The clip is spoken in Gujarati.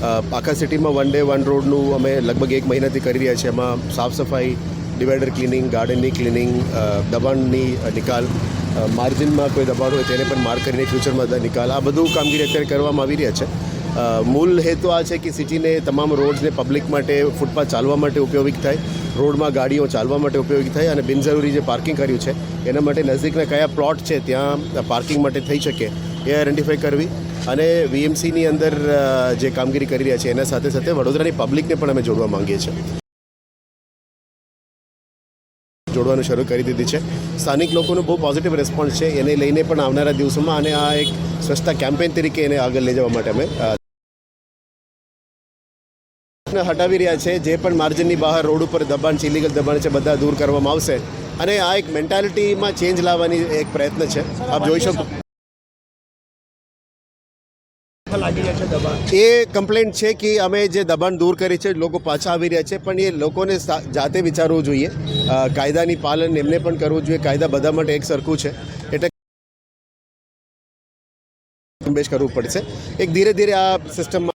આખા સિટીમાં 1 ડે 1 રોડનું અમે લગભગ 1 મહિનાથી કરી રહ્યા છીએ. એમાં સાફ સફાઈ, ડિવાઈડર ક્લિનિંગ, ગાર્ડનની ક્લિનિંગ, દબાણની નિકાલ, માર્જિનમાં કોઈ દબાણ હોય તેને પણ માર્ક કરીને ફ્યુચરમાં નિકાલ, આ બધું કામગીરી અત્યારે કરવામાં આવી રહ્યા છે. મૂળ હેતુ આ છે કે સિટીને તમામ રોડ્સને પબ્લિક માટે ફૂટપાથ ચાલવા માટે ઉપયોગી થાય, રોડમાં ગાડીઓ ચાલવા માટે ઉપયોગી થાય અને બિનજરૂરી જે પાર્કિંગ કર્યું છે એના માટે નજીકના કયા પ્લોટ છે ત્યાં પાર્કિંગ માટે થઈ શકે એ આઈડેન્ટિફાઈ કરવી અને વીએમસીની અંદર જે કામગીરી કરી રહ્યા છે એના સાથે સાથે વડોદરાની પબ્લિકને પણ અમે જોડવા માંગીએ છીએ. જોડવાનું શરૂ કરી દીધી છે. સ્થાનિક લોકોનો બહુ પોઝિટિવ રિસ્પોન્સ છે. એને લઈને પણ આવનારા દિવસોમાં અને આ એક સ્વચ્છતા કેમ્પેન તરીકે એને આગળ લઈ જવા માટે અમે હટાવી રહ્યા છે. જે પણ માર્જિનની બહાર રોડ ઉપર દબાણ છે, ઇલીગલ દબાણ છે, બધા દૂર કરવામાં આવશે અને આ એક મેન્ટાલિટીમાં ચેન્જ લાવવાની એક પ્રયત્ન છે. આપ જોઈ શકો એ કમ્પ્લેન્ટ છે કે અમે જે દબાણ દૂર કરી છે લોકો પાછા આવી રહ્યા છે, પણ એ લોકોને જાતે વિચારવું જોઈએ. કાયદાની પાલન એમને પણ કરવું જોઈએ. કાયદા બધા માટે એક સરખું છે એટલે કરવું પડશે. એક ધીરે ધીરે આ સિસ્ટમમાં